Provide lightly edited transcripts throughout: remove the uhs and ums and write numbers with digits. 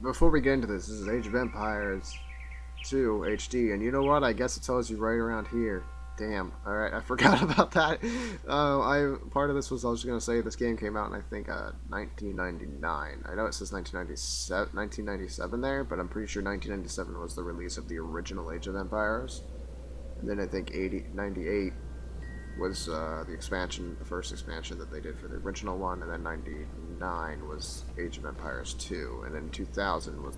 before we get into this is Age of Empires 2 HD, and you know what? I guess it tells you right around here. Damn. All right, I forgot about that. I part of this was I was gonna say this game came out in I think 1999. I know it says 1997 there, but I'm pretty sure 1997 was the release of the original Age of Empires, and then I think 98 was the expansion, the first expansion that they did for the original one, and then 99 was Age of Empires 2, and then 2000 was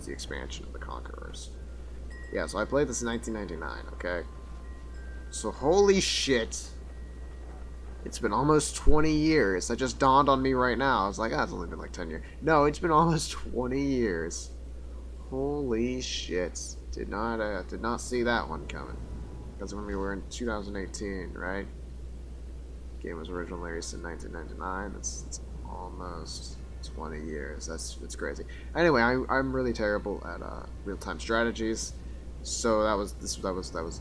the expansion of the Conquerors. Yeah, so I played this in 1999. Okay. So, holy shit. It's been almost 20 years. That just dawned on me right now. I was like, it's only been like 10 years. No, it's been almost 20 years. Holy shit. Did not see that one coming. Because when we were in 2018, right? The game was originally released in 1999. It's almost 20 years. It's crazy. Anyway, I'm really terrible at real-time strategies. So that was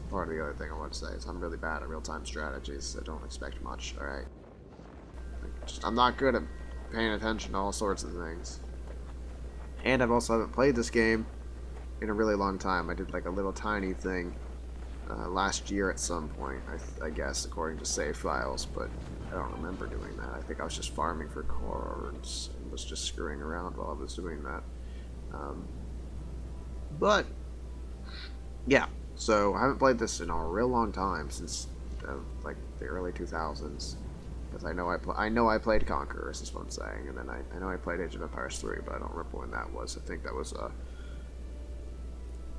part of the other thing I wanted to say. Is I'm really bad at real-time strategies, so don't expect much. All right, I'm not good at paying attention to all sorts of things. And I've also haven't played this game in a really long time. I did like a little tiny thing last year at some point, I guess, according to save files, but I don't remember doing that. I think I was just farming for cards and was just screwing around while I was doing that. But yeah, so I haven't played this in a real long time, since like the early 2000s, because I know I played Conquerors, is what I'm saying, and then I know I played Age of Empires 3, but I don't remember when that was. I think that was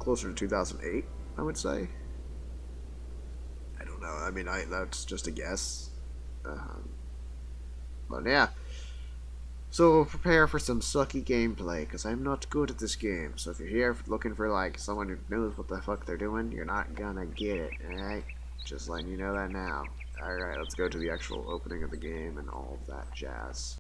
closer to 2008, I would say. I don't know. I mean, that's just a guess. But yeah. So prepare for some sucky gameplay, because I'm not good at this game. So if you're here looking for like someone who knows what the fuck they're doing, you're not gonna get it, alright? Just letting you know that now. Alright, let's go to the actual opening of the game and all of that jazz.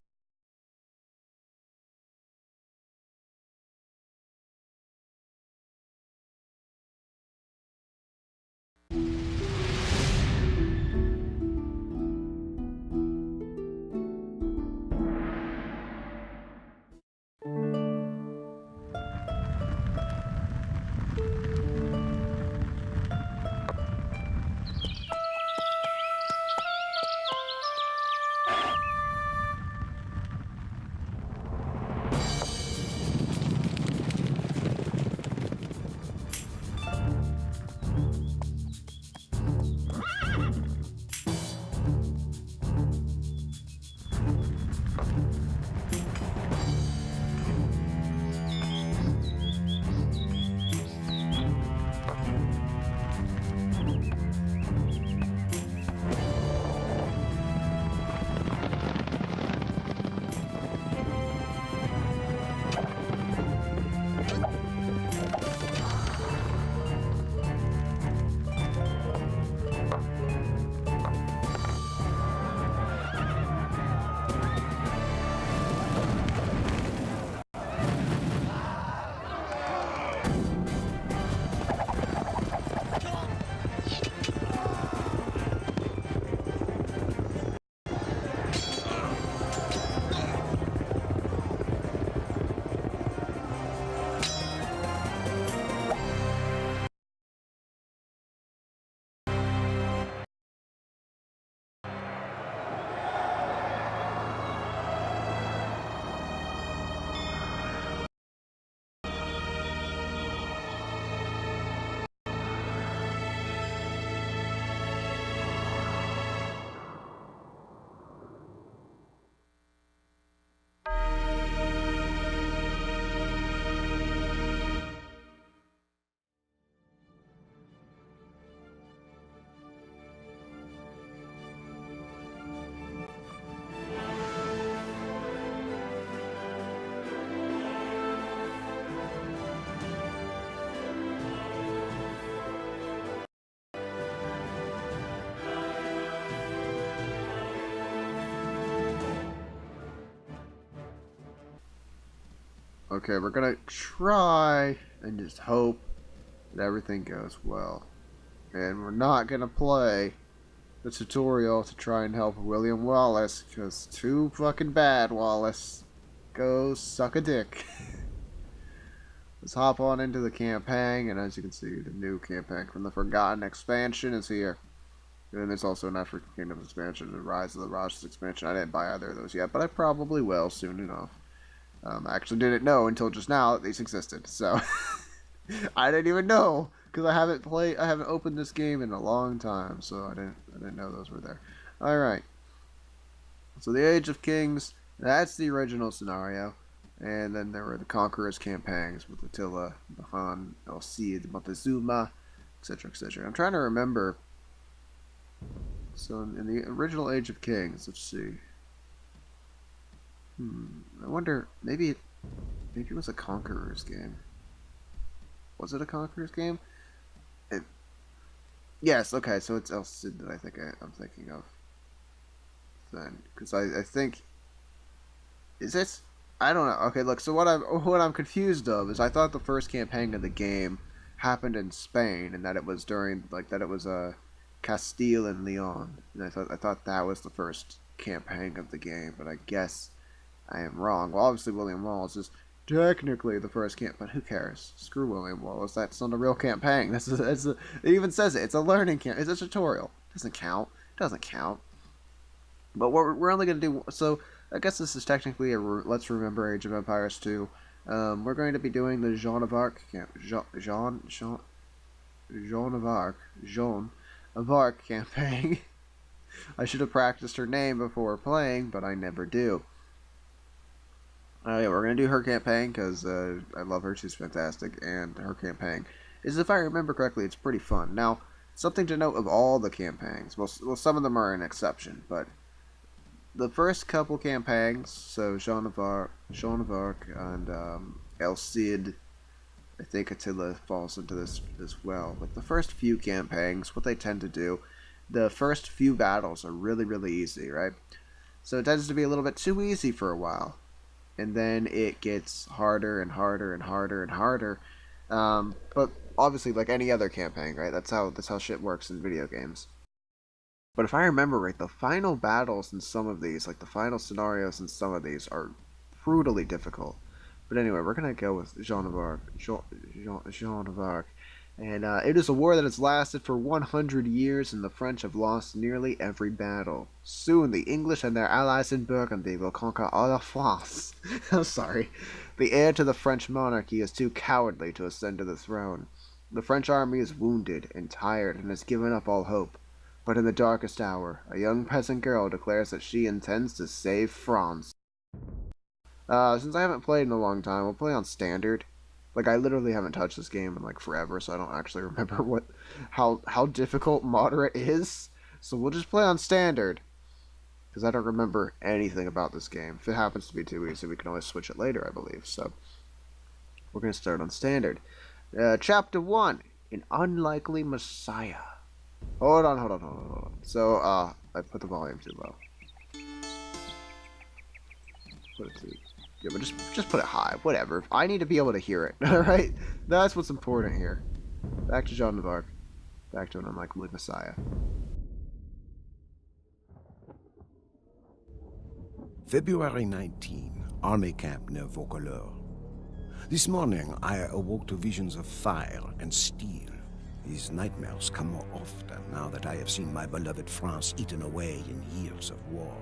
Okay, we're gonna try and just hope that everything goes well. And we're not gonna play the tutorial to try and help William Wallace, because too fucking bad, Wallace. Go suck a dick. let's hop on into the campaign, and as you can see, the new campaign from the Forgotten expansion is here. And then there's also an African Kingdoms expansion, the Rise of the Rajahs expansion. I didn't buy either of those yet, but I probably will soon enough. I actually didn't know until just now that these existed, so I didn't even know because I haven't opened this game in a long time, so I didn't know those were there. All right, so the Age of Kings, that's the original scenario, and then there were the Conquerors campaigns with Attila, Bahan, El Cid, Montezuma, etc., etc. I'm trying to remember. So in the original Age of Kings, let's see. I wonder, maybe it was a Conquerors game. Was it a Conquerors game? Yes, okay, so it's El Cid that I think I'm thinking of. Then, because I think, is this? I don't know. Okay, look. So what I'm confused of is I thought the first campaign of the game happened in Spain, and that it was during that it was Castile and Leon, and I thought that was the first campaign of the game, but I guess I am wrong. Well, obviously William Wallace is technically the first camp, but who cares? Screw William Wallace. That's not a real campaign. It even says it. It's a learning camp. It's a tutorial. Doesn't count. Doesn't count. But we're only going to do... So, I guess this is technically a... Let's remember Age of Empires 2. We're going to be doing the Joan of Arc... Jeanne of Arc campaign. I should have practiced her name before playing, but I never do. Yeah, we're going to do her campaign, because I love her. She's fantastic, and her campaign is, if I remember correctly, it's pretty fun. Now, something to note of all the campaigns, well some of them are an exception, but the first couple campaigns, so Joan of Arc, and El Cid, I think Attila falls into this as well. But the first few campaigns, what they tend to do, the first few battles are really, really easy, right? So it tends to be a little bit too easy for a while. And then it gets harder and harder and harder and harder. But obviously, like any other campaign, right? That's how shit works in video games. But if I remember right, the final battles in some of these, like the final scenarios in some of these, are brutally difficult. But anyway, we're gonna go with Joan of Arc. Joan of Arc. And it is a war that has lasted for 100 years, and the French have lost nearly every battle. Soon, the English and their allies in Burgundy will conquer all of France. I'm sorry. The heir to the French monarchy is too cowardly to ascend to the throne. The French army is wounded and tired and has given up all hope. But in the darkest hour, a young peasant girl declares that she intends to save France. Since I haven't played in a long time, we'll play on standard. Like, I literally haven't touched this game in, like, forever, so I don't actually remember how difficult moderate is. So we'll just play on standard, because I don't remember anything about this game. If it happens to be too easy, we can always switch it later, I believe. So we're going to start on standard. Chapter 1, An Unlikely Messiah. Hold on. So, I put the volume too low. Put it to... Yeah, but just put it high. Whatever. I need to be able to hear it. Alright? That's what's important here. Back to Joan of Arc. Back to An Unlikely Messiah. February 19, Army Camp near Vaucouleurs. This morning, I awoke to visions of fire and steel. These nightmares come more often now that I have seen my beloved France eaten away in years of war.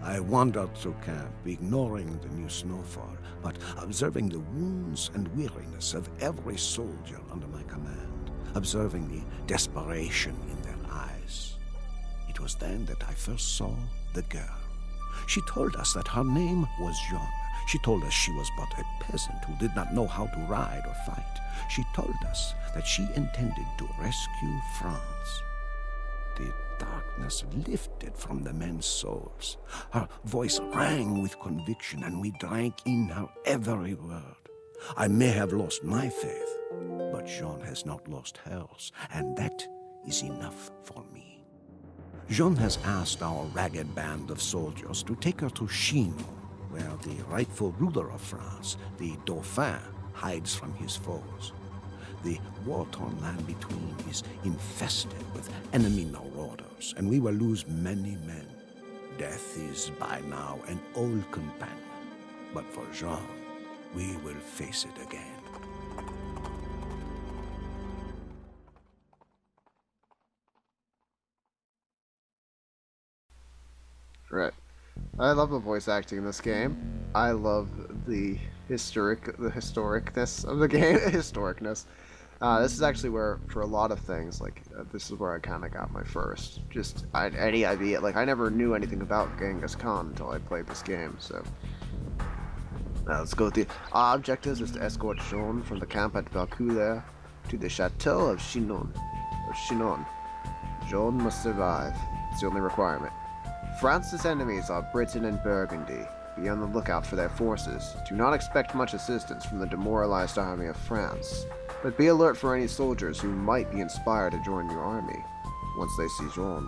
I wandered through camp, ignoring the new snowfall, but observing the wounds and weariness of every soldier under my command, observing the desperation in their eyes. It was then that I first saw the girl. She told us that her name was Jeanne. She told us she was but a peasant who did not know how to ride or fight. She told us that she intended to rescue France. The darkness lifted from the men's souls. Her voice rang with conviction, and we drank in her every word. I may have lost my faith, but Jeanne has not lost hers, and that is enough for me. Jeanne has asked our ragged band of soldiers to take her to Chinon, where the rightful ruler of France, the Dauphin, hides from his foes. The war-torn land between is infested with enemy marauders, and we will lose many men. Death is by now an old companion, but for Jeanne, we will face it again. I love the voice acting in this game. I love the historicness of the game. Historicness. This is actually where, for a lot of things, like, this is where I kind of got my first, just, any idea, like, I never knew anything about Genghis Khan until I played this game, so. Now, let's go with the objectives is to escort Jeanne from the camp at Valcoulaire to the chateau of Chinon. Jeanne must survive. It's the only requirement. France's enemies are Britain and Burgundy. Be on the lookout for their forces. Do not expect much assistance from the demoralized army of France, but be alert for any soldiers who might be inspired to join your army once they see Jeanne.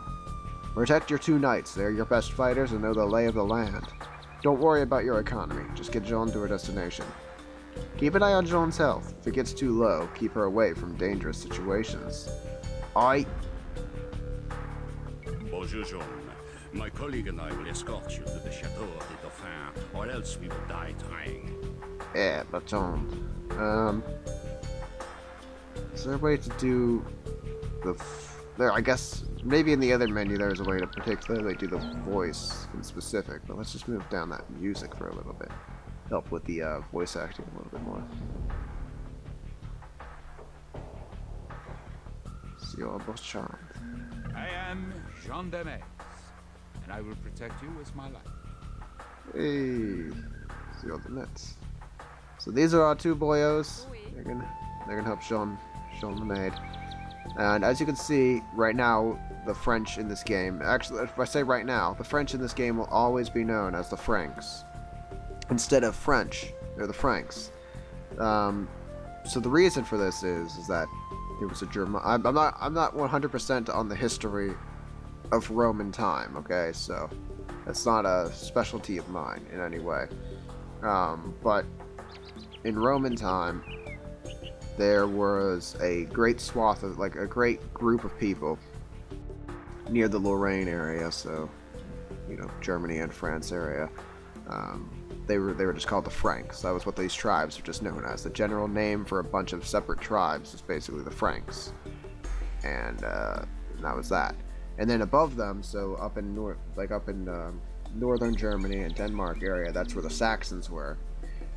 Protect your 2 knights. They're your best fighters and know the lay of the land. Don't worry about your economy. Just get Jeanne to her destination. Keep an eye on Jeanne's health. If it gets too low, keep her away from dangerous situations. Aight. Bonjour, Jeanne. My colleague and I will escort you to the Chateau of the Dauphin, or else we will die trying. Yeah, but is there a way to do the... There, I guess, maybe in the other menu there's a way to particularly do the voice in specific, but let's just move down that music for a little bit. Help with the voice acting a little bit more. See all both charmed. I am Jean de Metz, and I will protect you with my life. Hey, see all the nets. So these are our 2 boyos. They're gonna help Jean the maid. And as you can see, right now, the French in this game, actually, if I say right now, the French in this game will always be known as the Franks. Instead of French, they're the Franks. So the reason for this is that it was a German. I'm not 100% on the history of Roman time. Okay, so that's not a specialty of mine in any way. But in Roman time, there was a great swath of, like, a great group of people near the Lorraine area, so, you know, Germany and France area. They were just called the Franks. That was what these tribes were just known as. The general name for a bunch of separate tribes is basically the Franks, and that was that. And then above them, so up in northern Germany and Denmark area, that's where the Saxons were,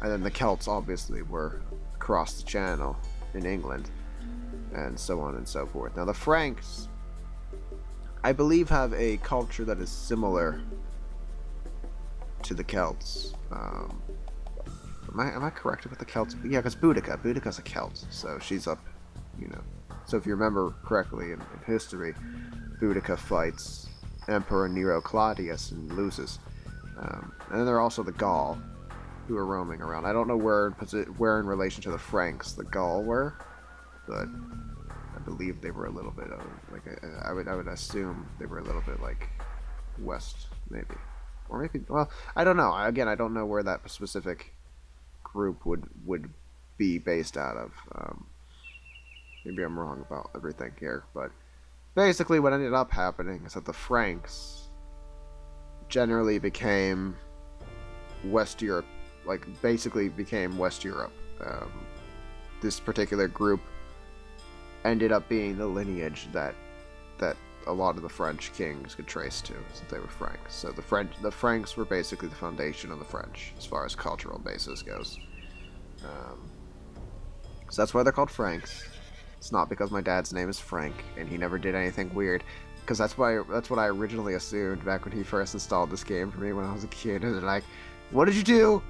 and then the Celts obviously were across the channel in England, and so on and so forth. Now the Franks, I believe, have a culture that is similar to the Celts. Am I correct with the Celts? Yeah, because Boudica's a Celt, so she's up, you know. So if you remember correctly in history, Boudica fights Emperor Nero Claudius and loses. And then there are also the Gaul, who are roaming around. I don't know where in relation to the Franks the Gaul were, but I believe they were a little bit of, like, I would assume they were a little bit like west, maybe. Or maybe, well, I don't know. Again, I don't know where that specific group would be based out of. Maybe I'm wrong about everything here, but basically what ended up happening is that the Franks generally became West Europe, like, basically became West Europe. This particular group ended up being the lineage that a lot of the French kings could trace to, since they were Franks. So the Franks were basically the foundation of the French as far as cultural basis goes. So that's why they're called Franks. It's not because my dad's name is Frank and he never did anything weird, because that's what I originally assumed back when he first installed this game for me when I was a kid. And they're like, "What did you do?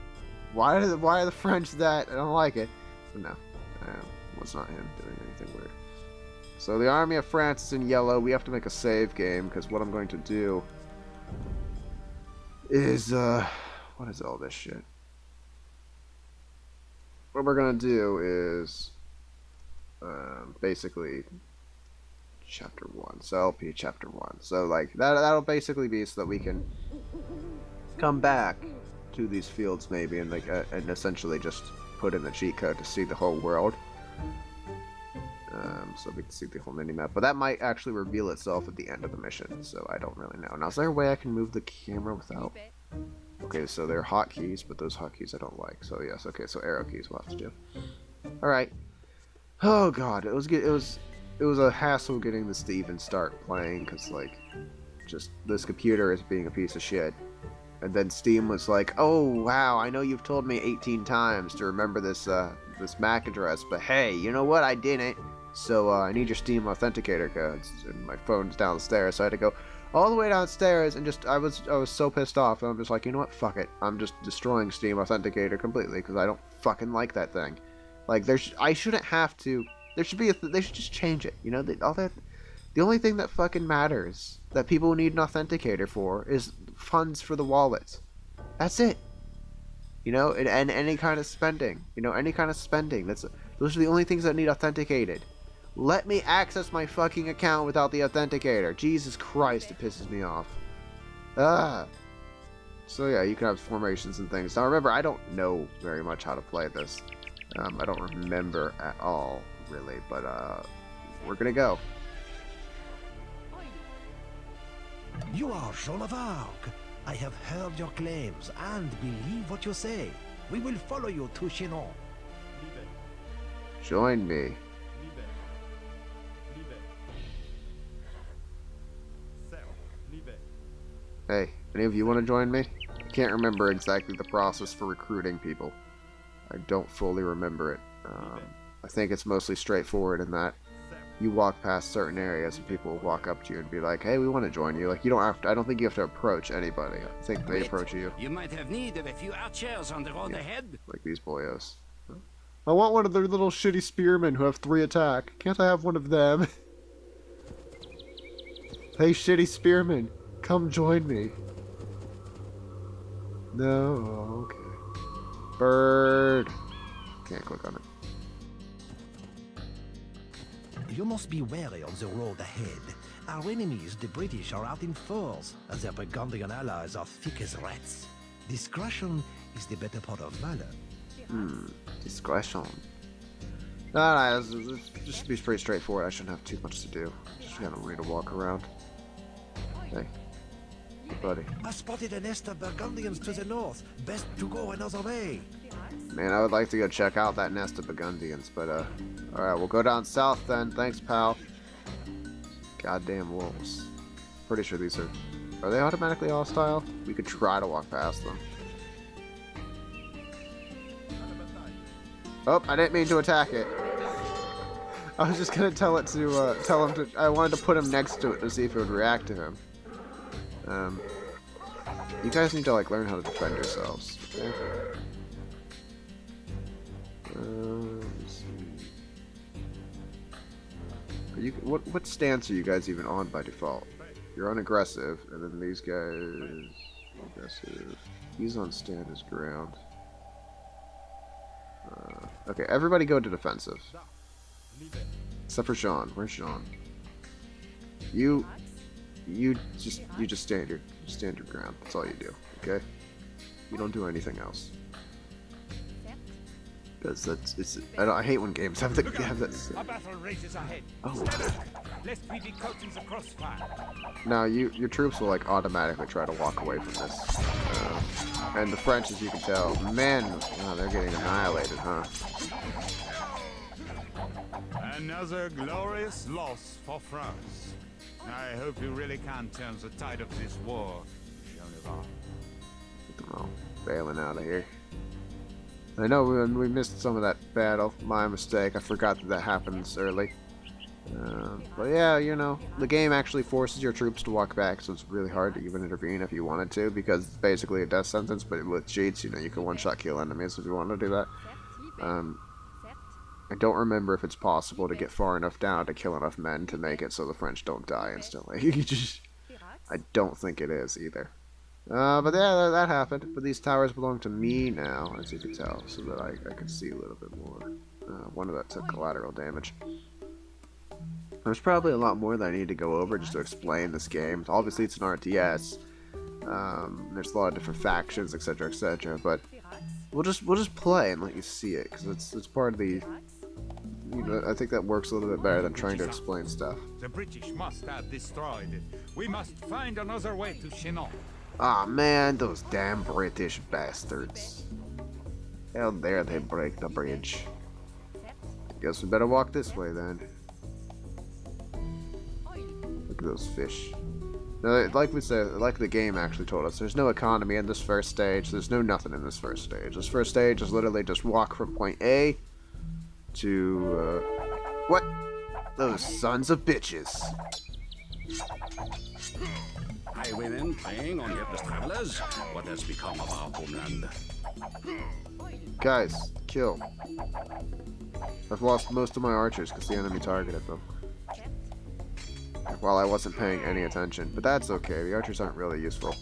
Why are the French that? I don't like it." So no, it was not him doing anything weird. So the army of France is in yellow. We have to make a save game, because what I'm going to do is, what is all this shit? What we're going to do is, basically, Chapter 1. So LP Chapter 1. So, like, that'll basically be so that we can come back to these fields, maybe, and, like, and essentially just put in the cheat code to see the whole world. So we can see the whole mini-map. But that might actually reveal itself at the end of the mission, so I don't really know. Now, is there a way I can move the camera without... Okay, so they're hotkeys, but those hotkeys I don't like. So yes, okay, so arrow keys we'll have to do. Alright. Oh god, it was a hassle getting this to even start playing, because, like, just this computer is being a piece of shit. And then Steam was like, oh wow, I know you've told me 18 times to remember this this MAC address, but hey, you know what? I didn't. So I need your Steam authenticator codes. And my phone's downstairs, so I had to go all the way downstairs and just I was so pissed off. And I'm just like, you know what? Fuck it. I'm just destroying Steam authenticator completely because I don't fucking like that thing. Like I shouldn't have to. There should be they should just change it. You know, all that. The only thing that fucking matters that people need an authenticator for is funds for the wallet. That's it. You know, and any kind of spending. You know, any kind of spending. Those are the only things that need authenticated. Let me access my fucking account without the authenticator. Jesus Christ, it pisses me off. So yeah, you can have formations and things. Now remember, I don't know very much how to play this. I don't remember at all, really. But we're gonna go. You are Joan of Arc. I have heard your claims and believe what you say. We will follow you to Chinon. Join me. Hey, any of you want to join me? I can't remember exactly the process for recruiting people. I don't fully remember it. I think it's mostly straightforward in that you walk past certain areas and people will walk up to you and be like, hey, we want to join you. Like, you don't have to, I don't think you have to approach anybody. I think they approach you. You might have need of a few archers on the road ahead. Like these boyos. I want one of their little shitty spearmen who have 3 attack. Can't I have one of them? Hey, shitty spearmen, come join me. No, okay. Bird. Can't click on it. You must be wary on the road ahead. Our enemies, the British, are out in force, as their Burgundian allies are thick as rats. Discretion is the better part of valor. Discretion. No, just be pretty straightforward. I shouldn't have too much to do. Just gotta need to walk around. Hey, buddy. I spotted a nest of Burgundians to the north. Best to go another way. Man, I would like to go check out that nest of Burgundians, but alright, we'll go down south then. Thanks, pal. Goddamn wolves. Pretty sure these are they automatically hostile? We could try to walk past them. Oh, I didn't mean to attack it. I was just gonna tell him to. I wanted to put him next to it to see if it would react to him. You guys need to like learn how to defend yourselves. Okay? Let's see. Are you what stance are you guys even on by default? You're on aggressive, and then these guys aggressive. He's on stand his ground. Okay, everybody go to defensive. Except for Jeanne. Where's Jeanne? You just stand your ground. That's all you do. Okay? You don't do anything else. Because I hate when games have that. A battle rages ahead. Oh. Lest we be caught in the crossfire. Now your troops will like automatically try to walk away from this. And the French, as you can tell, man, they're getting annihilated, huh? Another glorious loss for France. I hope you really can turn the tide of this war, Joan of Arc. Oh, bailing out of here. I know we missed some of that battle. My mistake. I forgot that happens early. But yeah, you know, the game actually forces your troops to walk back, so it's really hard to even intervene if you wanted to, because it's basically a death sentence, but with cheats, you know, you can one-shot kill enemies if you want to do that. I don't remember if it's possible to get far enough down to kill enough men to make it so the French don't die instantly. I don't think it is either. But yeah, that happened. But these towers belong to me now, as you can tell, so that I can see a little bit more. One of that took collateral damage. There's probably a lot more that I need to go over just to explain this game. Obviously, it's an RTS. There's a lot of different factions, etc., etc. But we'll just play and let you see it, because it's part of the. You know, I think that works a little bit better than trying to explain stuff. The British must have destroyed it. We must find another way to Chinon. Aw, man, those damn British bastards. How dare they break the bridge? Guess we better walk this way then. Look at those fish. Like we said, like the game actually told us, there's no economy in this first stage. There's no nothing in this first stage. This first stage is literally just walk from point A to, what? Those sons of bitches. Highwaymen preying on helpless travelers. What has become of our homeland? Guys, kill. I've lost most of my archers because the enemy targeted them. While I wasn't paying any attention, but that's okay. The archers aren't really useful.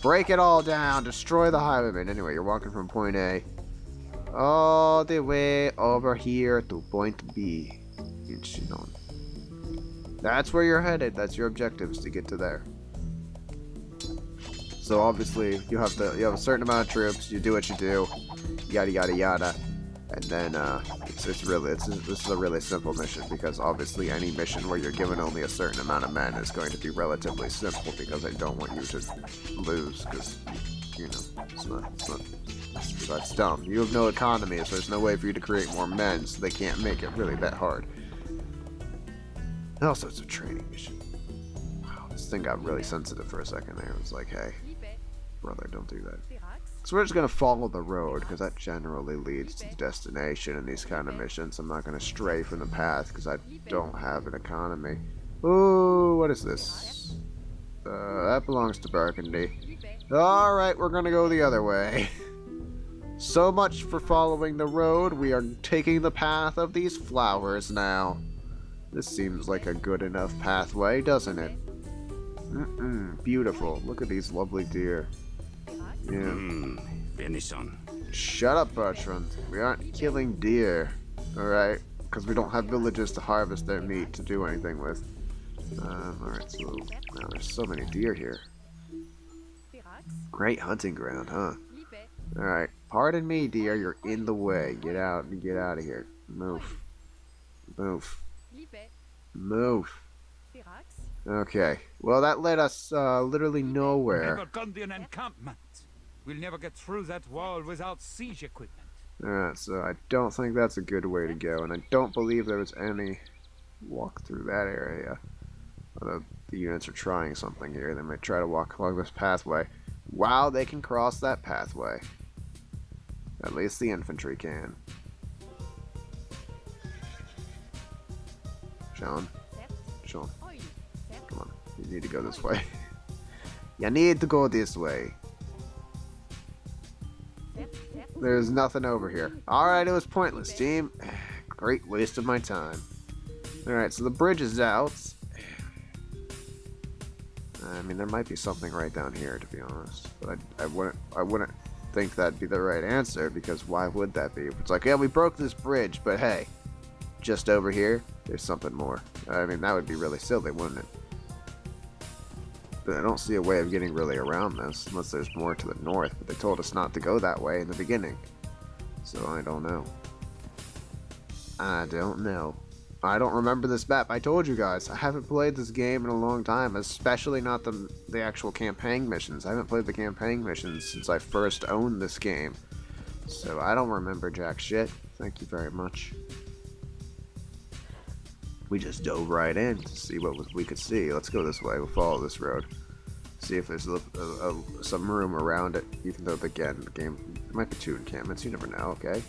Break it all down. Destroy the highwaymen. Anyway, you're walking from point A all the way over here to point B. That's where you're headed. That's your objectives to get to there. So obviously you have a certain amount of troops. You do what you do, yada yada yada, and then this is a really simple mission, because obviously any mission where you're given only a certain amount of men is going to be relatively simple, because I don't want you to lose, because that's dumb. You have no economy, so there's no way for you to create more men, so they can't make it really that hard. And also, it's a training mission. Wow, this thing got really sensitive for a second there. It was like, hey, brother, don't do that. So we're just going to follow the road, because that generally leads to the destination in these kind of missions. I'm not going to stray from the path, because I don't have an economy. Ooh, what is this? That belongs to Burgundy. Alright, we're going to go the other way. So much for following the road. We are taking the path of these flowers now. This seems like a good enough pathway, doesn't it? Beautiful. Look at these lovely deer. Yeah. Venison. Shut up, Bertrand. We aren't killing deer, alright? Because we don't have villages to harvest their meat to do anything with. Alright, so now there's so many deer here. Great hunting ground, huh? Alright, pardon me, deer. You're in the way. Get out and get out of here. Move. Move. Move. Okay. Well, that led us literally nowhere. Burgundian encampment. We'll never get through that wall without siege equipment. Alright, so I don't think that's a good way to go, and I don't believe there was any walk through that area. Although the units are trying something here. They might try to walk along this pathway. Wow, they can cross that pathway. At least the infantry can. Jeanne? Jeanne. Come on. You need to go this way. You need to go this way. There's nothing over here. Alright, it was pointless, team. Great waste of my time. Alright, so the bridge is out. I mean, there might be something right down here, to be honest. But I wouldn't think that'd be the right answer, because why would that be? It's like, yeah, we broke this bridge, but hey, just over here, there's something more. I mean, that would be really silly, wouldn't it? But I don't see a way of getting really around this, unless there's more to the north, but they told us not to go that way in the beginning. So I don't know. I don't know. I don't remember this map. I told you guys, I haven't played this game in a long time, especially not the actual campaign missions. I haven't played the campaign missions since I first owned this game. So I don't remember jack shit. Thank you very much. We just dove right in to see what we could see. Let's go this way. We'll follow this road. See if there's some room around it. Even though, again, the game might be 2 encampments. You never know, okay?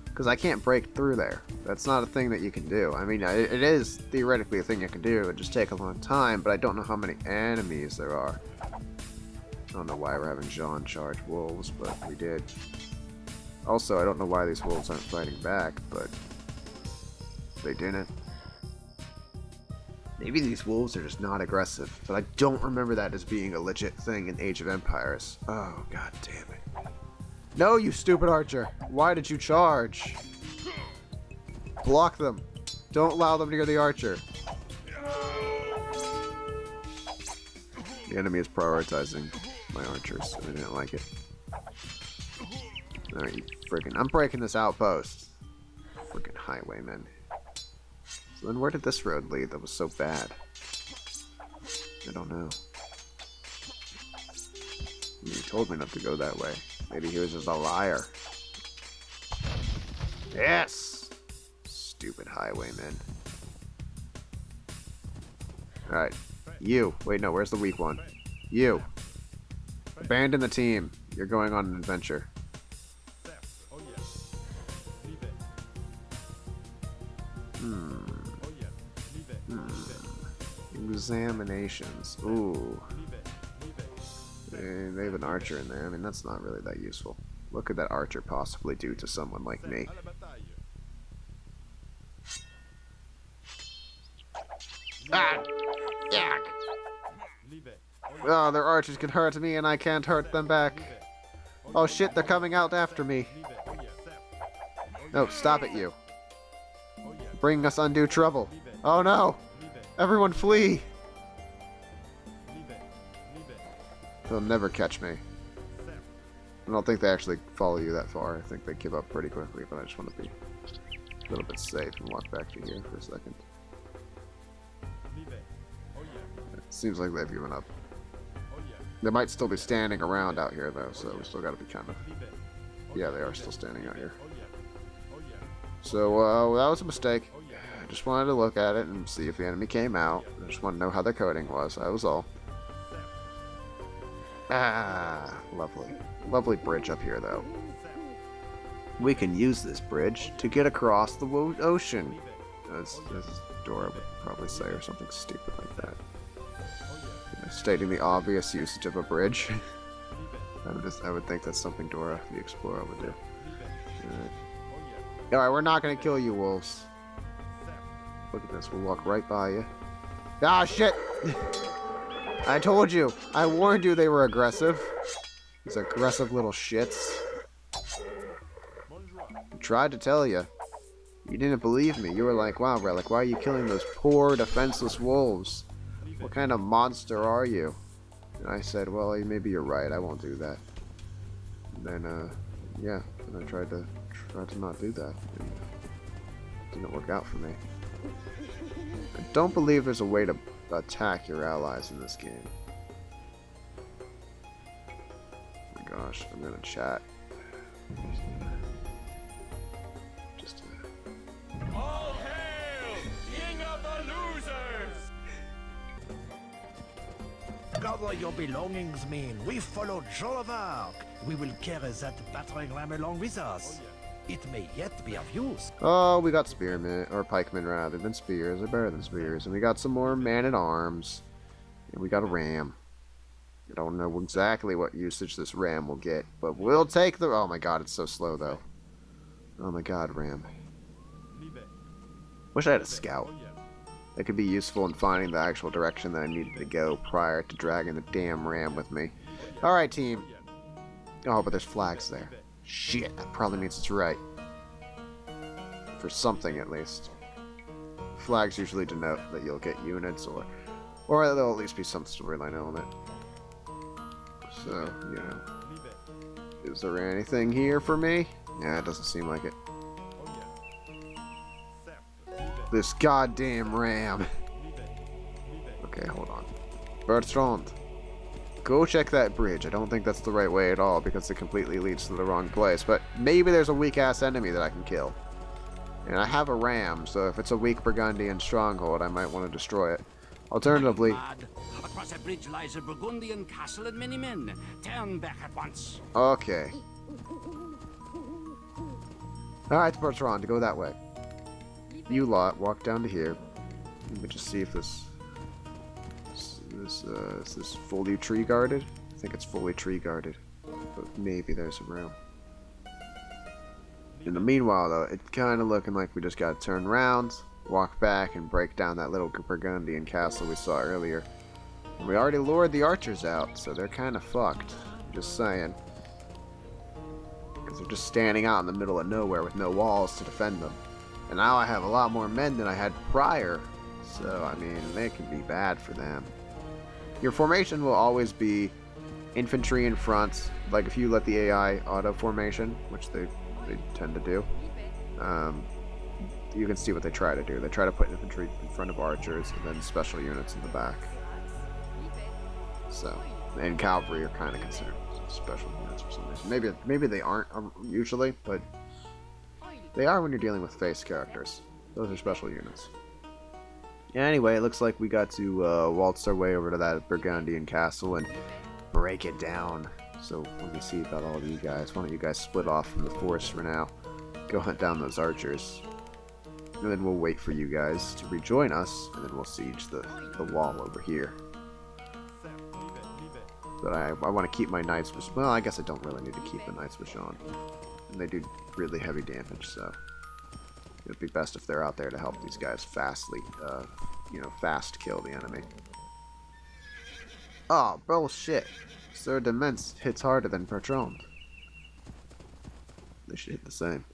Because I can't break through there. That's not a thing that you can do. I mean, it is theoretically a thing you can do. It would just take a long time, but I don't know how many enemies there are. I don't know why we're having Jeanne charge wolves, but we did. Also, I don't know why these wolves aren't fighting back, but they didn't. Maybe these wolves are just not aggressive, but I don't remember that as being a legit thing in Age of Empires. Oh, god damn it. No, you stupid archer! Why did you charge? Block them. Don't allow them near the archer. The enemy is prioritizing my archers, and I didn't like it. Alright, you friggin'. I'm breaking this outpost. Friggin' highwaymen. So then where did this road lead that was so bad? I don't know. I mean, he told me not to go that way. Maybe he was just a liar. Yes! Stupid highwaymen. Alright. You. Wait, no, where's the weak one? You. Abandon the team. You're going on an adventure. Examinations. Ooh. They have an archer in there. I mean, that's not really that useful. What could that archer possibly do to someone like me? Ah! Yuck! Oh, their archers can hurt me and I can't hurt them back. Oh shit, they're coming out after me. No, stop it, you. Bringing us undue trouble. Oh no! Everyone flee! They'll never catch me. I don't think they actually follow you that far. I think they give up pretty quickly, but I just want to be a little bit safe and walk back to here for a second. It seems like they've given up. They might still be standing around out here, though, so we still got to be kind of... Yeah, they are still standing out here. So, that was a mistake. I just wanted to look at it and see if the enemy came out. I just want to know how their coding was. That was all. Ah, lovely. Lovely bridge up here, though. We can use this bridge to get across the ocean. As Dora would probably say, or something stupid like that. You know, stating the obvious usage of a bridge. I would think that's something Dora the Explorer would do. Alright, we're not gonna kill you, wolves. Look at this, we'll walk right by you. Ah, shit! I told you! I warned you they were aggressive. These aggressive little shits. I tried to tell you. You didn't believe me. You were like, wow, Relic, why are you killing those poor, defenseless wolves? What kind of monster are you? And I said, well, maybe you're right. I won't do that. And then, yeah. And I tried to not do that. And it didn't work out for me. I don't believe there's a way to attack your allies in this game. Oh my gosh, I'm gonna chat. All hail, King of the Losers! Gather your belongings, men. We follow Joan of Arc. We will carry that battering ram along with us. It may yet be of use. Oh, we got spearmen, or pikemen rather than spears. They're better than spears. And we got some more man-at-arms. And we got a ram. I don't know exactly what usage this ram will get, but we'll take the... Oh my god, it's so slow though. Oh my god, ram. Wish I had a scout. That could be useful in finding the actual direction that I needed to go prior to dragging the damn ram with me. Alright, team. Oh, but there's flags there. Shit, that probably means it's right. For something, at least. Flags usually denote that you'll get units, or there'll at least be some storyline element. So, you know. Is there anything here for me? Yeah, it doesn't seem like it. This goddamn ram. Okay, hold on. Bertrand. Go check that bridge. I don't think that's the right way at all because it completely leads to the wrong place. But maybe there's a weak-ass enemy that I can kill. And I have a ram, so if it's a weak Burgundian stronghold, I might want to destroy it. Alternatively... Across that bridge lies a Burgundian castle and many men. Turn back at once. Okay. Alright, Bertrand, go that way. You lot, walk down to here. Let me just see if this... is this fully tree guarded? I think it's fully tree guarded, but maybe there's some room. In the meanwhile, though, it's kind of looking like we just gotta turn around, walk back, and break down that little Burgundian castle we saw earlier. And we already lured the archers out, so they're kind of fucked. Just saying. Because they're just standing out in the middle of nowhere with no walls to defend them. And now I have a lot more men than I had prior, so, I mean, they can be bad for them. Your formation will always be infantry in front, like if you let the AI auto formation, which they tend to do. You can see what they try to do. They try to put infantry in front of archers and then special units in the back. So, and cavalry are kind of considered special units for some reason. Maybe they aren't usually, but they are when you're dealing with face characters. Those are special units. Anyway, it looks like we got to waltz our way over to that Burgundian castle and break it down. So let me see about all of you guys. Why don't you guys split off from the forest for now? Go hunt down those archers. And then we'll wait for you guys to rejoin us, and then we'll siege the wall over here. But I want to keep my knights with... Well, I guess I don't really need to keep the knights with Jeanne. And they do really heavy damage, so... It'd be best if they're out there to help these guys fast kill the enemy. Oh, bullshit. Sir Demence hits harder than Bertrand. They should hit the same.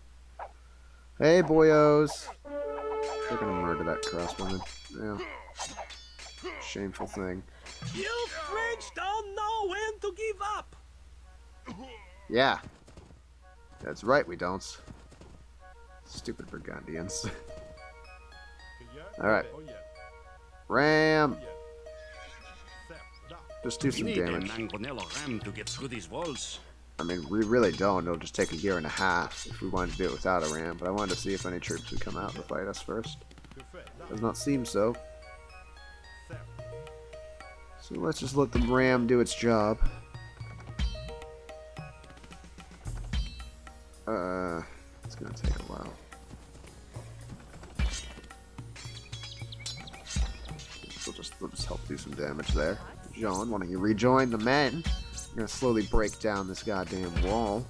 Hey, boyos! They're gonna murder that crossbowman. Yeah. Shameful thing. You French don't know when to give up! Yeah. That's right, we don't. Stupid Burgundians. Alright. Ram! Just do We some need a damage. mangonel ram to get through these walls. I mean, we really don't. It'll just take a year and a half if we wanted to do it without a ram. But I wanted to see if any troops would come out to fight us first. Does not seem so. So let's just let the ram do its job. It's gonna take a while. We'll just help do some damage there. Jeanne, why don't you rejoin the men? We're gonna slowly break down this goddamn wall.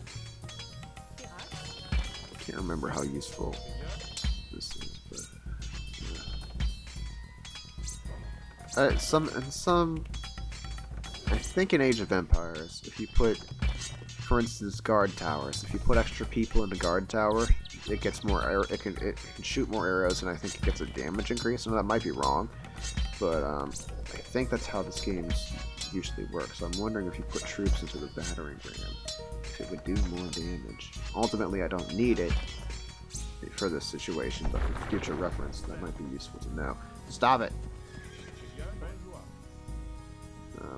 I can't remember how useful this is, but yeah. I think in Age of Empires, if you put, for instance, guard towers, if you put extra people in the guard tower, it gets more it can shoot more arrows, and I think it gets a damage increase. And that might be wrong, but I think that's how this game usually works. So I'm wondering if you put troops into the battering ram, if it would do more damage. Ultimately, I don't need it for this situation, but for future reference, that might be useful to know. Stop it!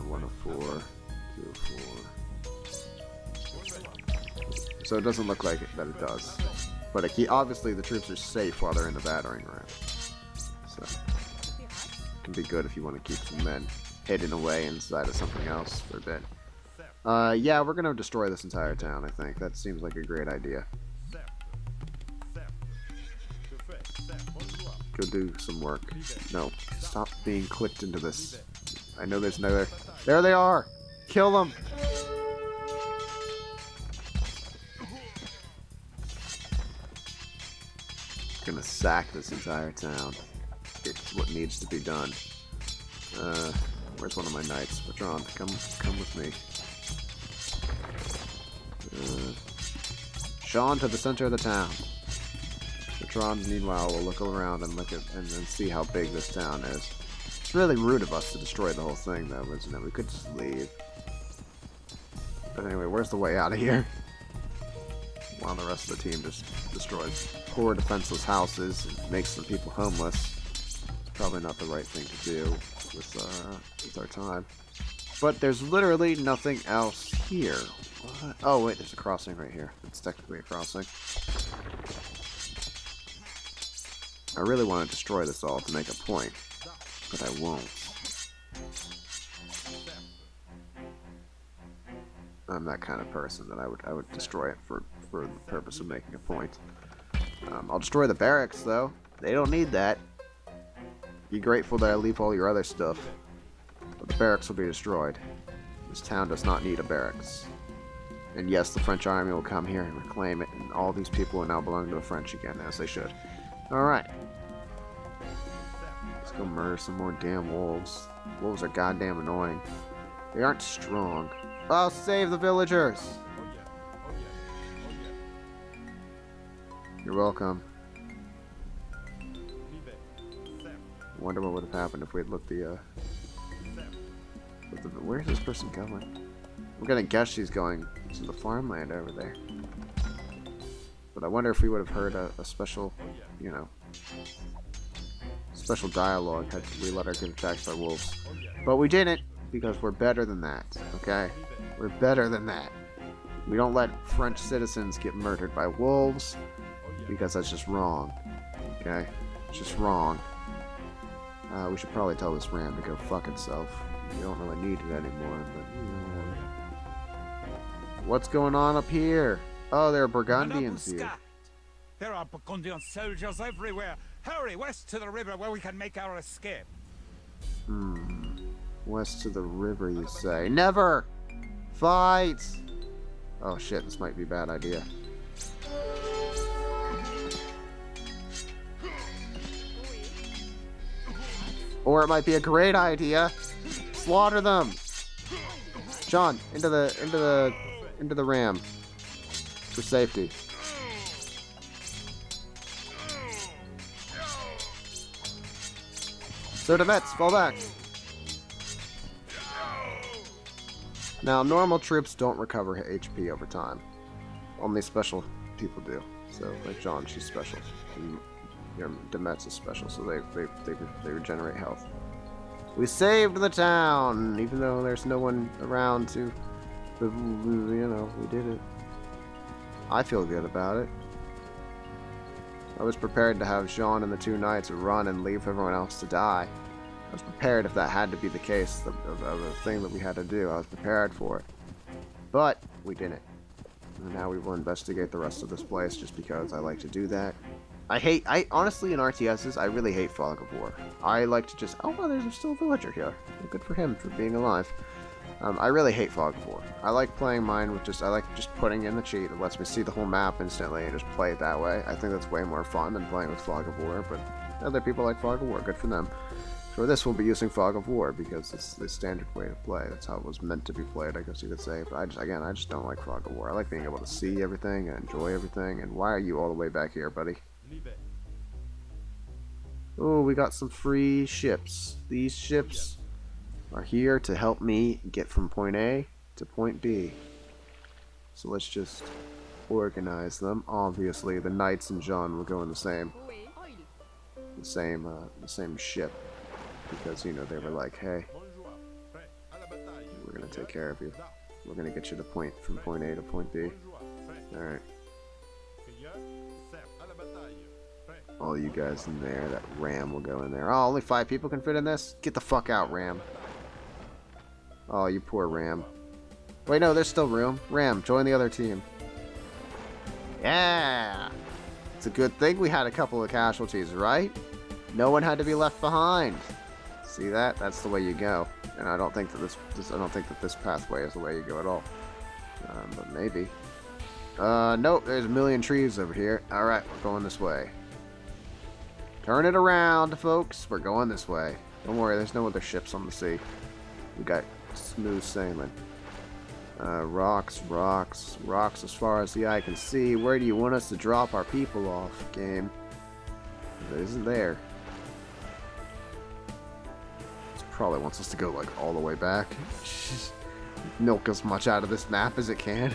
1 of 4, 2 of 4. So it doesn't look like that it does. But obviously the troops are safe while they're in the battering ram. So it can be good if you want to keep some men hidden away inside of something else for a bit. Yeah, we're going to destroy this entire town, I think. That seems like a great idea. Go do some work. No, stop being clicked into this. I know there's another... There they are! Kill them! Gonna sack this entire town. It's what needs to be done. Where's one of my knights? Bertrand, come with me. Jeanne to the center of the town. Bertrand, meanwhile, will look around and and see how big this town is. It's really rude of us to destroy the whole thing, though, isn't it? We could just leave. But anyway, where's the way out of here? While the rest of the team just destroys poor defenseless houses and makes some people homeless. It's probably not the right thing to do with our time. But there's literally nothing else here. What? Oh wait, there's a crossing right here. It's technically a crossing. I really want to destroy this all to make a point, but I won't. I'm that kind of person that I would destroy it for the purpose of making a point. I'll destroy the barracks though. They don't need that. Be grateful that I leave all your other stuff. But the barracks will be destroyed. This town does not need a barracks. And yes, the French army will come here and reclaim it, and all these people will now belong to the French again, as they should. Alright. Let's go murder some more damn wolves. Wolves are goddamn annoying. They aren't strong. Oh, save the villagers! You're welcome. I wonder what would have happened if we had looked where's this person going? I'm gonna guess she's going to the farmland over there. But I wonder if we would have heard a special, you know, special dialogue had we let her get attacked by wolves. But we didn't, because we're better than that, okay? We're better than that. We don't let French citizens get murdered by wolves, because that's just wrong, okay? It's just wrong. We should probably tell this ram to go fuck itself. We don't really need it anymore, but... What's going on up here? Oh, there are Burgundians here. There are Burgundian soldiers everywhere. Hurry west to the river where we can make our escape. West to the river, you say? Never! Fight! Oh shit, this might be a bad idea. Or it might be a great idea. Slaughter them! John, into the ram. For safety. So the vets, fall back. Now, normal troops don't recover HP over time. Only special people do. So, like Jeanne, she's special. And Demetz is special, so they regenerate health. We saved the town, even though there's no one around to, you know, we did it. I feel good about it. I was prepared to have Jeanne and the two knights run and leave everyone else to die. I was prepared if that had to be the case of the thing that we had to do. I was prepared for it. But we didn't. And now we will investigate the rest of this place just because I like to do that. I honestly, in RTSs, I really hate Fog of War. I like to just, oh, well, there's still a villager here. Good for him for being alive. I really hate Fog of War. I like playing mine with I like just putting in the cheat. It lets me see the whole map instantly and just play it that way. I think that's way more fun than playing with Fog of War, but other people like Fog of War. Good for them. For this, we'll be using Fog of War because it's the standard way to play. That's how it was meant to be played, I guess you could say. But I just don't like Fog of War. I like being able to see everything and enjoy everything. And why are you all the way back here, buddy? Oh, we got some free ships. These ships are here to help me get from point A to point B. So let's just organize them. Obviously, the knights and Jeanne will go in the same ship because, you know, they were like, hey, we're gonna take care of you. We're gonna get you to from point A to point B. All right. All you guys in there, that ram will go in there. Oh, only 5 people can fit in this? Get the fuck out, ram. Oh, you poor ram. Wait, no, there's still room. Ram, join the other team. Yeah! It's a good thing we had a couple of casualties, right? No one had to be left behind. See that? That's the way you go. And I don't think that this pathway is the way you go at all. But maybe. Nope, there's a million trees over here. Alright, we're going this way. Turn it around, folks. We're going this way. Don't worry, there's no other ships on the sea. We got smooth sailing. Rocks, rocks, rocks as far as the eye can see. Where do you want us to drop our people off, game? It isn't there. It probably wants us to go, like, all the way back. Milk as much out of this map as it can.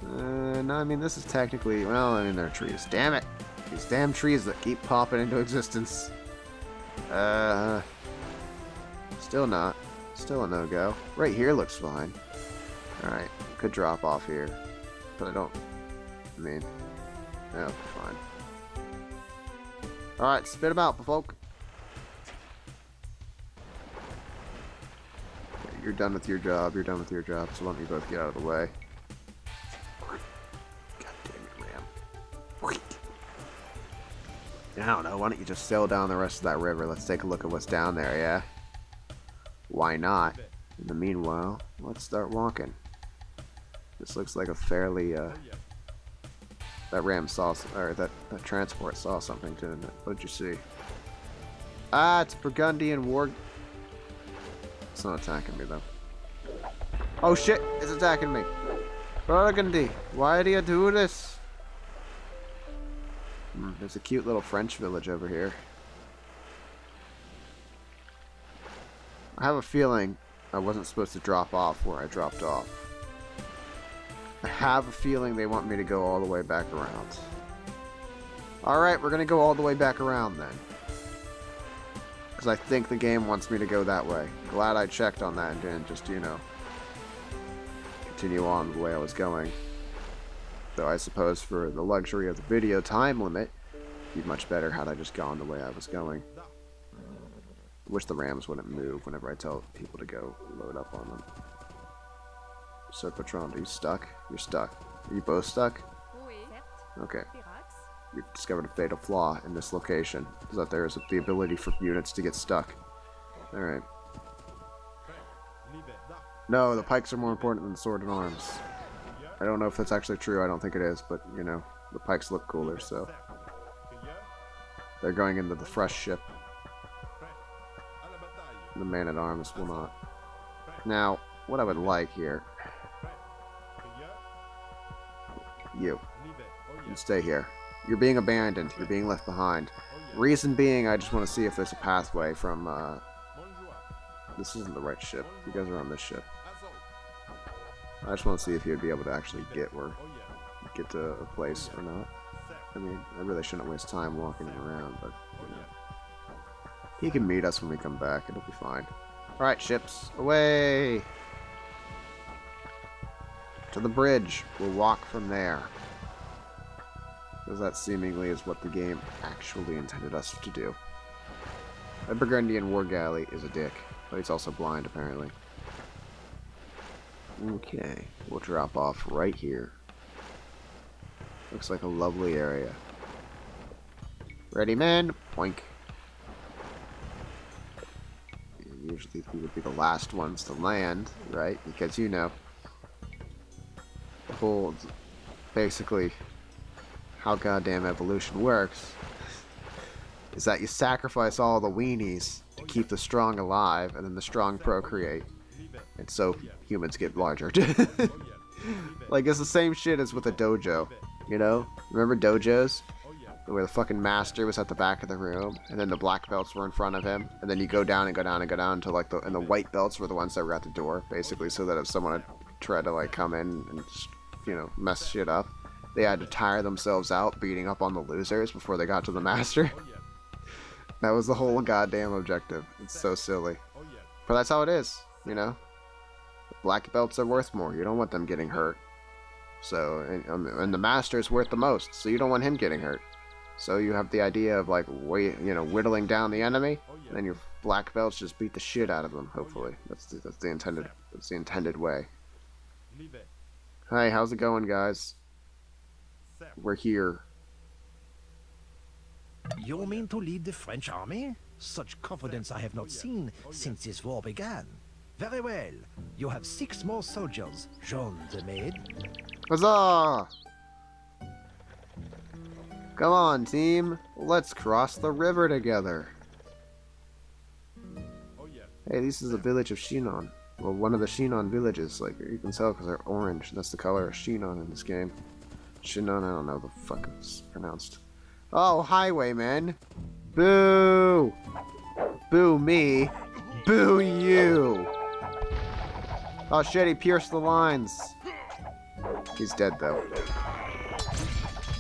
No, I mean, this is technically... Well, I mean, there are trees. Damn it! These damn trees that keep popping into existence. Still not. Still a no-go. Right here looks fine. Alright, could drop off here. But I mean... Yeah, fine. Alright, spit them out, folk. Okay, you're done with your job. You're done with your job. So why don't you both get out of the way. God damn it, ram. I don't know, why don't you just sail down the rest of that river? Let's take a look at what's down there, yeah? Why not? In the meanwhile, let's start walking. This looks like a fairly, that ram saw, or that transport saw something, didn't it? What'd you see? Ah, it's Burgundian war... It's not attacking me, though. Oh shit, it's attacking me! Burgundy, why do you do this? There's a cute little French village over here. I have a feeling I wasn't supposed to drop off where I dropped off. I have a feeling they want me to go all the way back around. Alright, we're gonna go all the way back around then. Because I think the game wants me to go that way. Glad I checked on that and didn't just, you know, continue on the way I was going. Though I suppose for the luxury of the video time limit, it'd be much better had I just gone the way I was going. Wish the rams wouldn't move whenever I tell people to go load up on them. Sir Patron, are you stuck? You're stuck. Are you both stuck? Okay. You've discovered a fatal flaw in this location, is that there is the ability for units to get stuck. Alright. No, the pikes are more important than the sword and arms. I don't know if that's actually true, I don't think it is, but, you know, the pikes look cooler, so. They're going into the fresh ship. The man-at-arms will not. Now, what I would like here... You stay here. You're being abandoned. You're being left behind. Reason being, I just want to see if there's a pathway from, This isn't the right ship. You guys are on this ship. I just want to see if you'd be able to actually get to a place or not. I mean, I really shouldn't waste time walking him around, but, you know. He can meet us when we come back. It'll be fine. Alright, ships. Away! To the bridge. We'll walk from there. Because that seemingly is what the game actually intended us to do. A Burgundian war galley is a dick, but he's also blind, apparently. Okay, we'll drop off right here. Looks like a lovely area. Ready, men? Poink. Usually we would be the last ones to land, right? Because, you know, the whole, basically, how goddamn evolution works is that you sacrifice all the weenies to keep the strong alive, and then the strong procreate. And so humans get larger. Like, it's the same shit as with a dojo, you know? Remember dojos? Where the fucking master was at the back of the room, and then the black belts were in front of him, and then you go down and go down and go down until, like, and the white belts were the ones that were at the door, basically, so that if someone had tried to, like, come in and just, you know, mess shit up, they had to tire themselves out beating up on the losers before they got to the master. That was the whole goddamn objective. It's so silly. But that's how it is, you know? Black belts are worth more. You don't want them getting hurt. So, and the master is worth the most, so you don't want him getting hurt. So you have the idea of, like, whittling down the enemy, and then your black belts just beat the shit out of them. Hopefully, that's the intended way. Hey, how's it going, guys? We're here. You mean to lead the French army? Such confidence I have not seen since this war began. Very well. You have 6 more soldiers. Jeanne the maid. Huzzah! Come on, team. Let's cross the river together. Hey, this is the village of Chinon. Well, one of the Chinon villages. Like, you can tell because they're orange. That's the color of Chinon in this game. Chinon, I don't know the fuck it's pronounced. Oh, highwaymen. Boo! Boo me. Boo you! Oh shit, he pierced the lines. He's dead, though.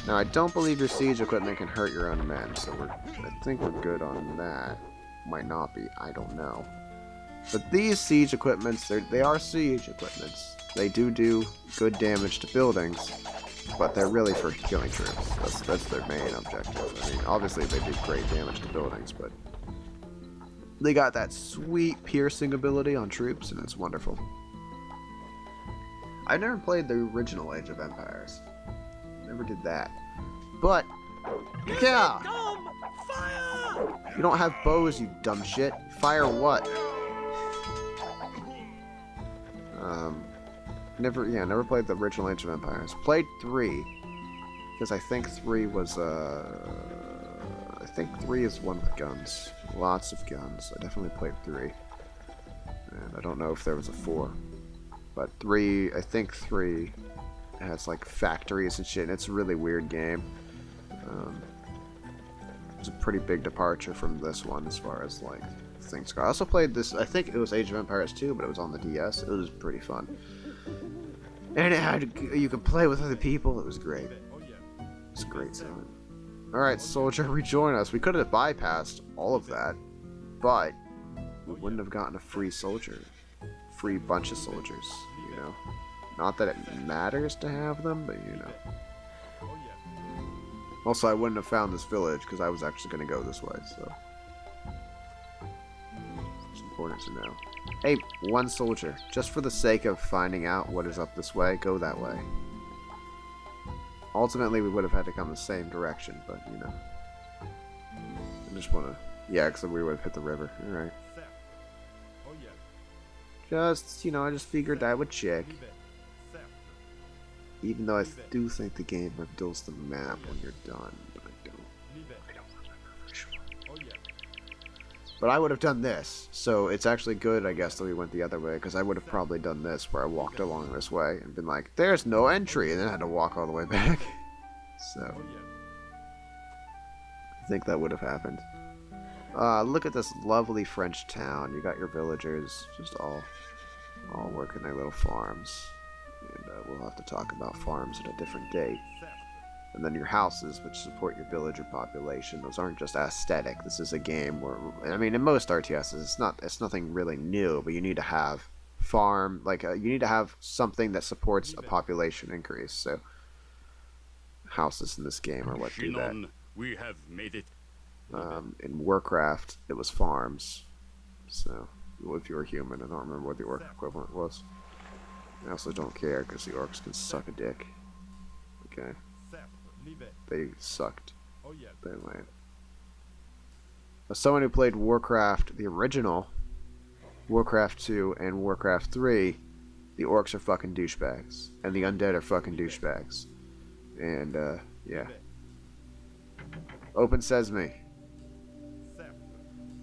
Now, I don't believe your siege equipment can hurt your own men, so I think we're good on that. Might not be, I don't know. But these siege equipments, they are siege equipments. They do good damage to buildings, but they're really for killing troops. That's their main objective. I mean, obviously they do great damage to buildings, but they got that sweet piercing ability on troops, and it's wonderful. I never played the original Age of Empires. Never did that. But, yeah! You don't have bows, you dumb shit. Fire what? Never played the original Age of Empires. Played 3, because I think 3 was, I think 3 is one with guns. Lots of guns. I definitely played 3. And I don't know if there was a 4. But 3, I think 3 has, like, factories and shit, and it's a really weird game. It's a pretty big departure from this one as far as, like, things go. I also played this, I think it was Age of Empires 2, but it was on the DS. It was pretty fun. And it had, you could play with other people. It was great. It's a great time. Alright, soldier, rejoin us. We could have bypassed all of that, but we wouldn't have gotten a free soldier. Free bunch of soldiers, you know? Not that it matters to have them, but you know. Also, I wouldn't have found this village because I was actually going to go this way, so. important to know. Hey, one soldier. Just for the sake of finding out what is up this way, go that way. Ultimately, we would have had to come the same direction, but, you know. I just want to... Yeah, because we would have hit the river. Alright. Just, you know, I just figured I would check. Even though I do think the game reveals the map when you're done, but I don't remember for sure. But I would have done this, so it's actually good, I guess, that we went the other way, because I would have probably done this, where I walked along this way, and been like, there's no entry, and then I had to walk all the way back. So, I think that would have happened. Look at this lovely French town. You got your villagers, just all working their little farms. And we'll have to talk about farms at a different date. And then your houses, which support your villager population. Those aren't just aesthetic. This is a game where, I mean, in most RTSs, it's nothing really new, but you need to have farm, like you need to have something that supports a population increase. So houses in this game are what do that. We have made it. In Warcraft, it was farms. So if you were human, I don't remember what the orc equivalent was. I also don't care because the orcs can suck a dick. Okay. They sucked. They land. As someone who played Warcraft, the original, Warcraft 2, and Warcraft 3, the orcs are fucking douchebags. And the undead are fucking douchebags. And, yeah. Open Sesame.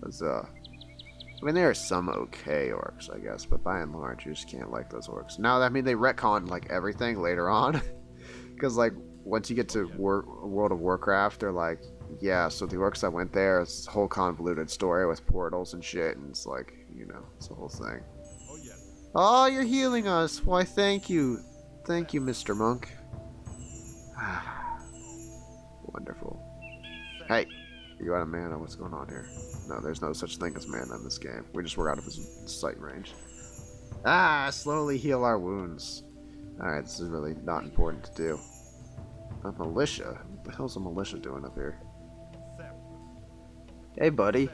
I mean, there are some okay orcs, I guess, but by and large, you just can't like those orcs. Now, I mean, they retconned, like, everything later on. Because, like, once you get to World of Warcraft, they're like, yeah, so the orcs that went there, it's this whole convoluted story with portals and shit, and it's like, you know, it's a whole thing. Oh, you're healing us! Why, thank you. Thank you, Mr. Monk. Wonderful. Hey, you out of mana? What's going on here? No, there's no such thing as mana in this game. We're out of his sight range. Slowly heal our wounds. Alright, this is really not important to do. A militia? What the hell's a militia doing up here? Hey, buddy.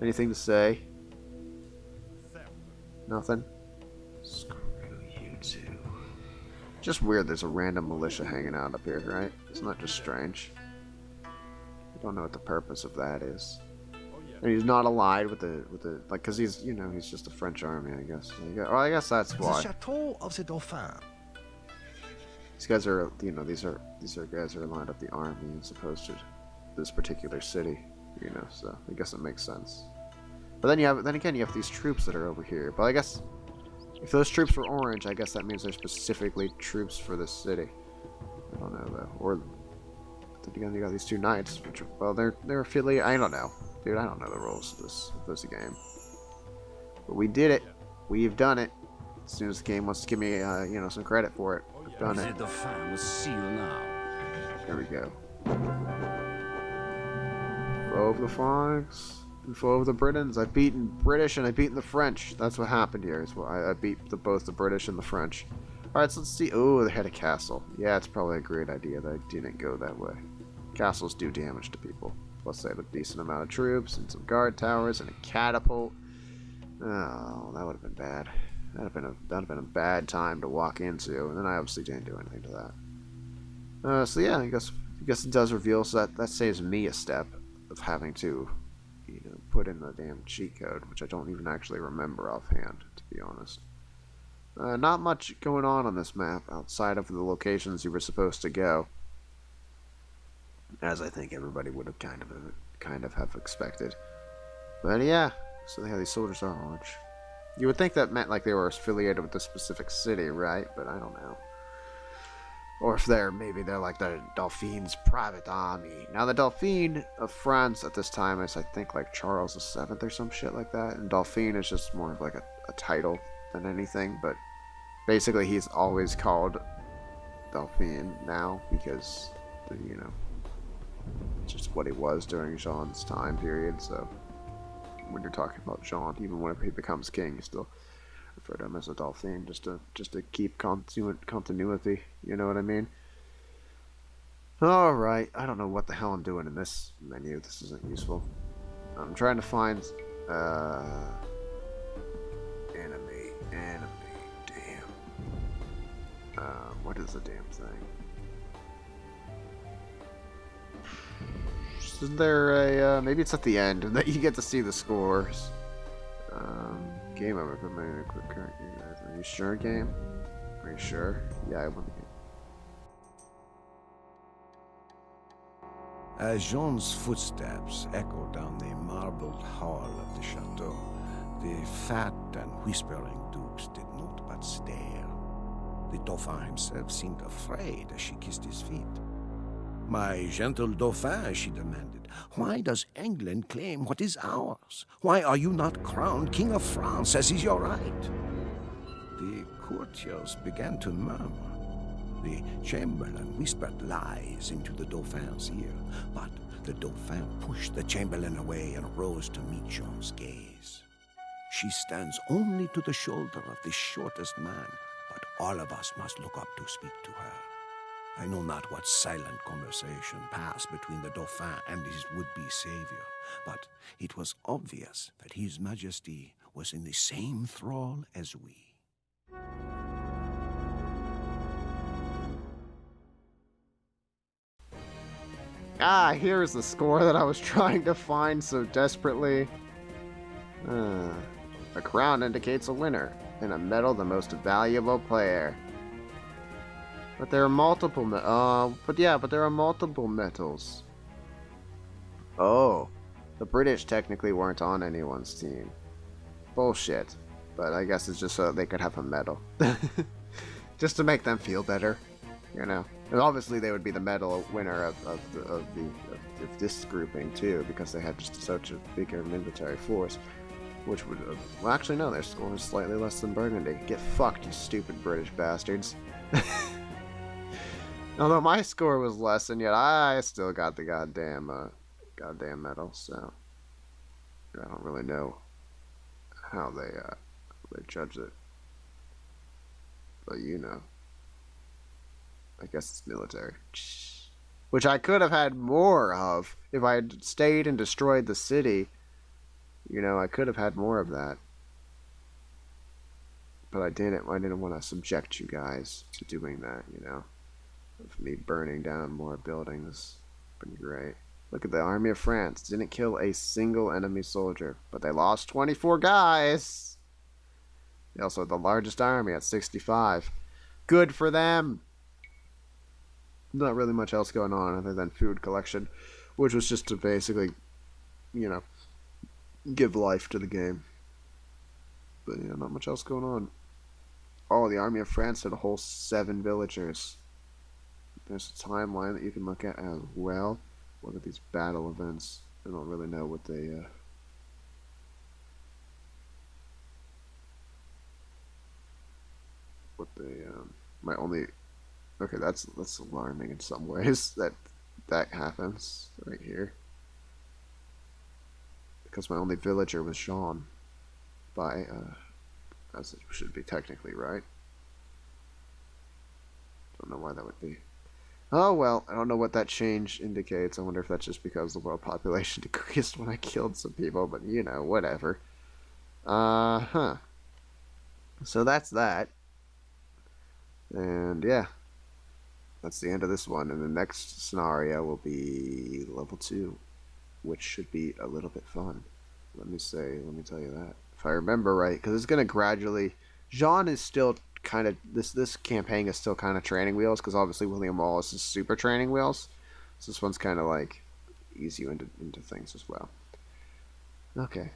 Anything to say? Nothing? Screw you two. Just weird there's a random militia hanging out up here, right? It's not just strange. I don't know what the purpose of that is. And he's not allied with the like, cause he's, you know, he's just a French army, I guess. Well, I guess that's why. The Chateau of the Dauphin. These guys are, you know, these are guys that are lined up the army as opposed to this particular city, you know. So I guess it makes sense. But then again, you have these troops that are over here. But I guess if those troops were orange, I guess that means they're specifically troops for this city. I don't know though. Or then again, you got these two knights, which are, well, they're affiliated. I don't know. Dude, I don't know the rules of this game. But we did it. We've done it. As soon as the game wants to give me, you know, some credit for it, we've done it. The Dauphin will see you now. There we go. Foe of the Franks, and foe of the Britons. I've beaten British and I've beaten the French. That's what happened here. Is I beat both the British and the French. Alright, so let's see. Oh, they had a castle. Yeah, it's probably a great idea that I didn't go that way. Castles do damage to people. Plus, they have a decent amount of troops and some guard towers and a catapult. Oh, that would have been bad. That'd have been a bad time to walk into, and then I obviously didn't do anything to that. So yeah, I guess it does reveal. So that saves me a step of having to, you know, put in the damn cheat code, which I don't even actually remember offhand, to be honest. Not much going on this map outside of the locations you were supposed to go. As I think everybody would have kind of have expected. But yeah, so they have these soldiers are orange. You would think that meant like they were affiliated with this specific city, right? But I don't know. Or if maybe they're like the Dauphine's private army. Now the Dauphin of France at this time is, I think, like Charles VII or some shit like that. And Dauphin is just more of like a title than anything. But basically he's always called Dauphin now because, you know, just what he was during Jeanne's time period. So when you're talking about Jeanne, even whenever he becomes king, you still refer to him as a Dauphin, just to keep continuity. You know what I mean? All right, I don't know what the hell I'm doing in this menu. This isn't useful. I'm trying to find Enemy. Damn. What is the damn thing? Isn't there a, maybe it's at the end that you get to see the scores. Game over. Are you sure, game? Are you sure? Yeah, I want to get. As Jeanne's footsteps echoed down the marbled hall of the chateau, the fat and whispering dukes did naught but stare. The Dauphin himself seemed afraid as she kissed his feet. "My gentle Dauphin," she demanded, "why does England claim what is ours? Why are you not crowned King of France, as is your right?" The courtiers began to murmur. The chamberlain whispered lies into the Dauphin's ear, but the Dauphin pushed the chamberlain away and rose to meet Jean's gaze. "She stands only to the shoulder of the shortest man, but all of us must look up to speak to her." I know not what silent conversation passed between the Dauphin and his would-be savior, but it was obvious that His Majesty was in the same thrall as we. Ah, here's the score that I was trying to find so desperately. A crown indicates a winner, and a medal the most valuable player. But there are multiple but there are multiple medals. Oh, the British technically weren't on anyone's team. Bullshit. But I guess it's just so that they could have a medal. Just to make them feel better, you know. And obviously they would be the medal winner of this grouping too, because they had just such a bigger military force. Which would well, actually no, their score is slightly less than Burgundy. Get fucked, you stupid British bastards. Although my score was less, and yet I still got the goddamn medal. So I don't really know how they judge it, but you know, I guess it's military, which I could have had more of if I had stayed and destroyed the city. You know, I could have had more of that, but I didn't. I didn't want to subject you guys to doing that. You know, of me burning down more buildings. Pretty great. Look at the army of France. Didn't kill a single enemy soldier, but they lost 24 guys. They also had the largest army at 65. Good for them. Not really much else going on other than food collection, which was just to basically, you know, give life to the game. But yeah, not much else going on. Oh, the army of France had a whole 7 villagers. There's a timeline that you can look at as well. What are these battle events? I don't really know what they my only, okay, that's alarming in some ways that happens right here, because my only villager was Jeanne, by as it should be technically, right? Don't know why that would be. Oh well, I don't know what that change indicates. I wonder if that's just because the world population decreased when I killed some people, but you know, whatever. So that's that. And yeah, that's the end of this one. And the next scenario will be level 2, which should be a little bit fun. Let me tell you that. If I remember right, because it's going to gradually... Jeanne is still kind of... This campaign is still kind of training wheels, because obviously William Wallace is super training wheels. So this one's kind of like ease you into things as well. Okay.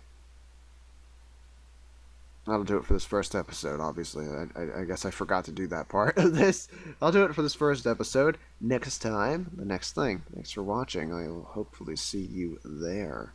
That'll do it for this first episode, obviously. I guess I forgot to do that part of this. I'll do it for this first episode. Next time, the next thing. Thanks for watching. I will hopefully see you there.